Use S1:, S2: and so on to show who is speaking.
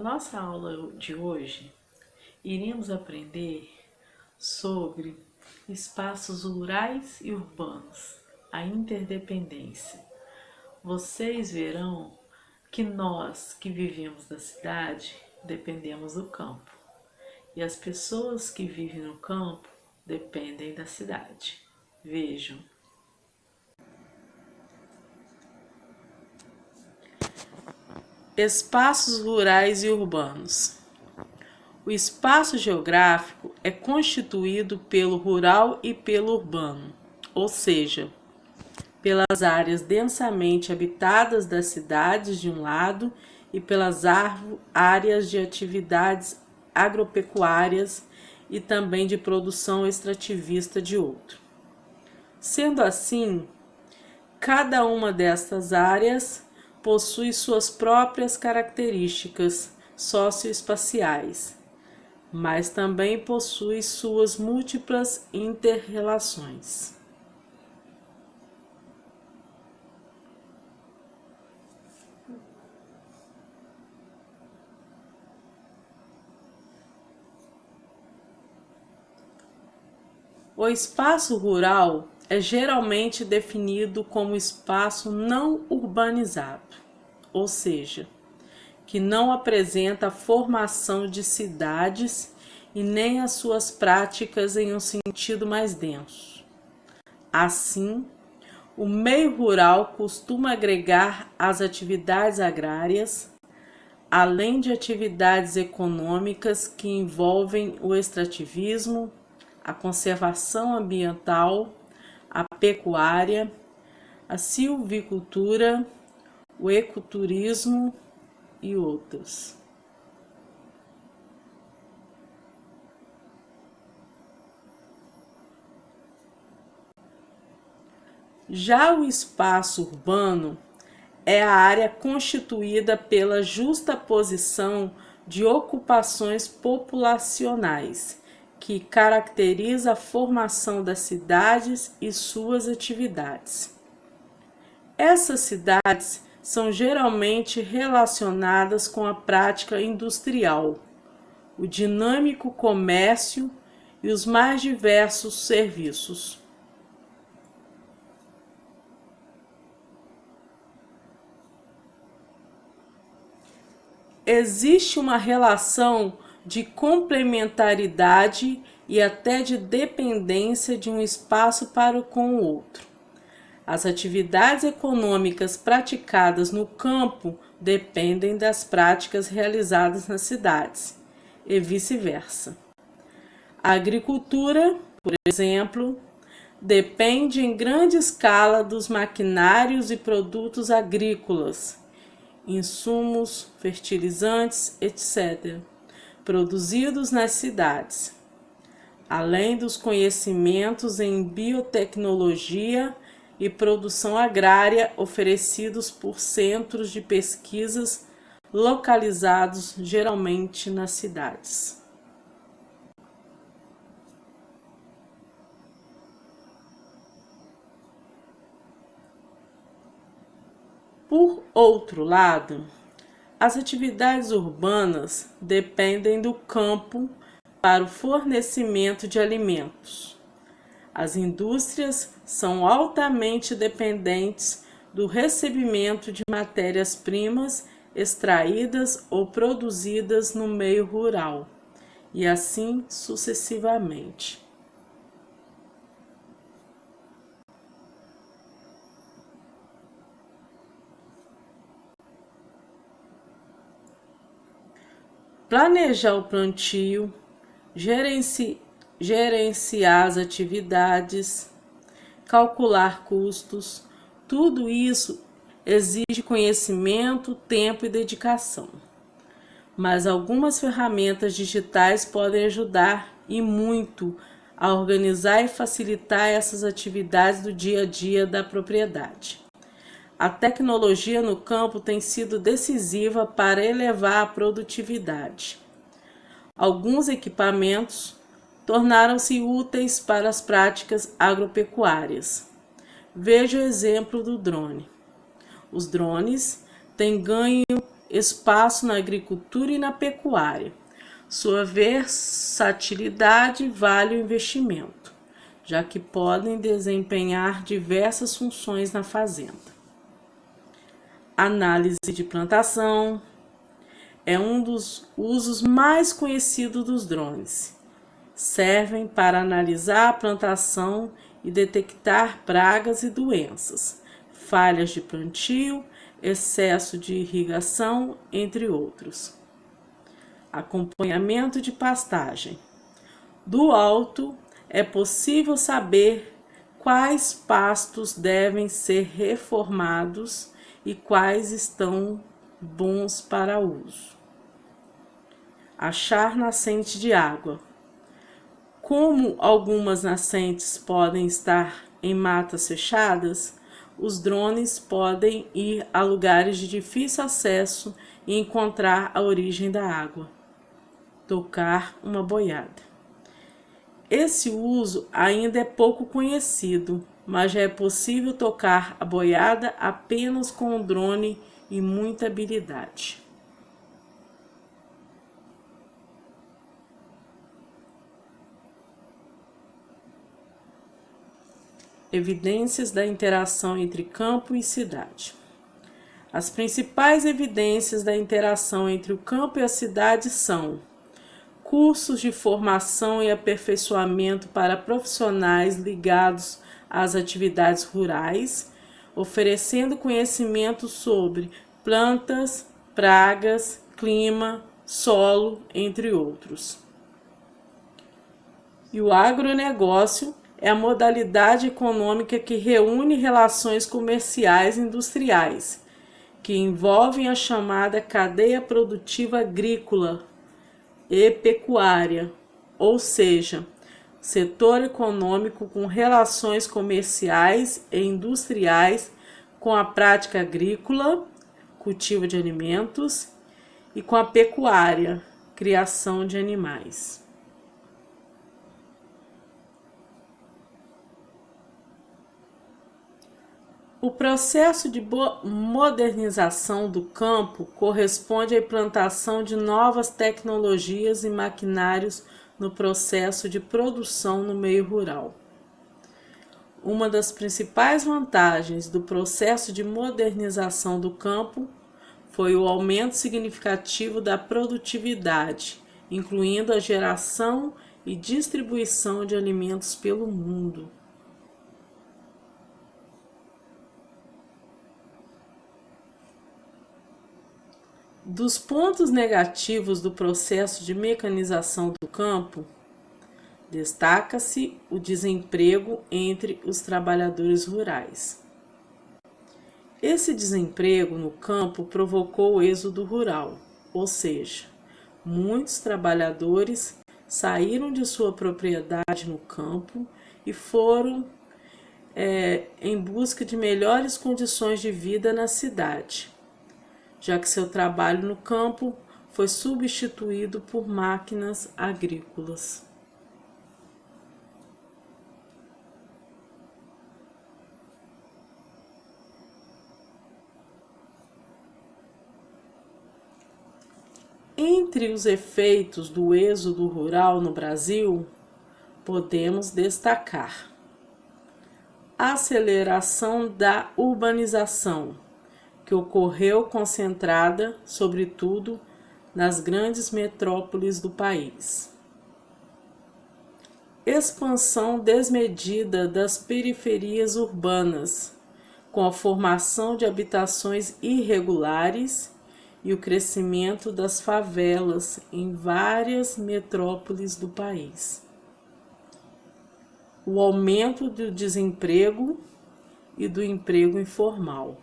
S1: nossa aula de hoje, iremos aprender sobre espaços rurais e urbanos, a interdependência. Vocês verão que nós que vivemos na cidade dependemos do campo e as pessoas que vivem no campo dependem da cidade. Vejam. Espaços rurais e urbanos. O espaço geográfico é constituído pelo rural e pelo urbano, ou seja, pelas áreas densamente habitadas das cidades de um lado e pelas áreas de atividades agropecuárias e também de produção extrativista de outro. Sendo assim, cada uma destas áreas possui suas próprias características socioespaciais, mas também possui suas múltiplas inter-relações. O espaço rural é geralmente definido como espaço não urbanizado, ou seja, que não apresenta a formação de cidades e nem as suas práticas em um sentido mais denso. Assim, o meio rural costuma agregar as atividades agrárias, além de atividades econômicas que envolvem o extrativismo, a conservação ambiental, a pecuária, a silvicultura, o ecoturismo e outras. Já o espaço urbano é a área constituída pela justaposição de ocupações populacionais, que caracteriza a formação das cidades e suas atividades. Essas cidades são geralmente relacionadas com a prática industrial, o dinâmico comércio e os mais diversos serviços. Existe uma relação de complementaridade e até de dependência de um espaço para com o outro. As atividades econômicas praticadas no campo dependem das práticas realizadas nas cidades, e vice-versa. A agricultura, por exemplo, depende em grande escala dos maquinários e produtos agrícolas, insumos, fertilizantes, etc., produzidos nas cidades, além dos conhecimentos em biotecnologia e produção agrária oferecidos por centros de pesquisas localizados geralmente nas cidades. Por outro lado, as atividades urbanas dependem do campo para o fornecimento de alimentos. As indústrias são altamente dependentes do recebimento de matérias-primas extraídas ou produzidas no meio rural, e assim sucessivamente. Planejar o plantio, gerenciar as atividades, calcular custos, tudo isso exige conhecimento, tempo e dedicação. Mas algumas ferramentas digitais podem ajudar e muito a organizar e facilitar essas atividades do dia a dia da propriedade. A tecnologia no campo tem sido decisiva para elevar a produtividade. Alguns equipamentos tornaram-se úteis para as práticas agropecuárias. Veja o exemplo do drone. Os drones têm ganho espaço na agricultura e na pecuária. Sua versatilidade vale o investimento, já que podem desempenhar diversas funções na fazenda. Análise de plantação é um dos usos mais conhecidos dos drones. Servem para analisar a plantação e detectar pragas e doenças, falhas de plantio, excesso de irrigação, entre outros. Acompanhamento de pastagem. Do alto é possível saber quais pastos devem ser reformados e quais estão bons para uso. Achar nascente de água. Como algumas nascentes podem estar em matas fechadas, os drones podem ir a lugares de difícil acesso e encontrar a origem da água. Tocar uma boiada. Esse uso ainda é pouco conhecido, mas já é possível tocar a boiada apenas com o drone e muita habilidade. Evidências da interação entre campo e cidade. As principais evidências da interação entre o campo e a cidade são cursos de formação e aperfeiçoamento para profissionais ligados às atividades rurais, oferecendo conhecimento sobre plantas, pragas, clima, solo, entre outros. E o agronegócio é a modalidade econômica que reúne relações comerciais e industriais, que envolvem a chamada cadeia produtiva agrícola e pecuária, ou seja, setor econômico com relações comerciais e industriais com a prática agrícola, cultivo de alimentos, e com a pecuária, criação de animais. O processo de modernização do campo corresponde à implantação de novas tecnologias e maquinários no processo de produção no meio rural. Uma das principais vantagens do processo de modernização do campo foi o aumento significativo da produtividade, incluindo a geração e distribuição de alimentos pelo mundo. Dos pontos negativos do processo de mecanização do campo, destaca-se o desemprego entre os trabalhadores rurais. Esse desemprego no campo provocou o êxodo rural, ou seja, muitos trabalhadores saíram de sua propriedade no campo e foram em busca de melhores condições de vida na cidade, já que seu trabalho no campo foi substituído por máquinas agrícolas. Entre os efeitos do êxodo rural no Brasil, podemos destacar a aceleração da urbanização, que ocorreu concentrada, sobretudo, nas grandes metrópoles do país. Expansão desmedida das periferias urbanas, com a formação de habitações irregulares e o crescimento das favelas em várias metrópoles do país. O aumento do desemprego e do emprego informal.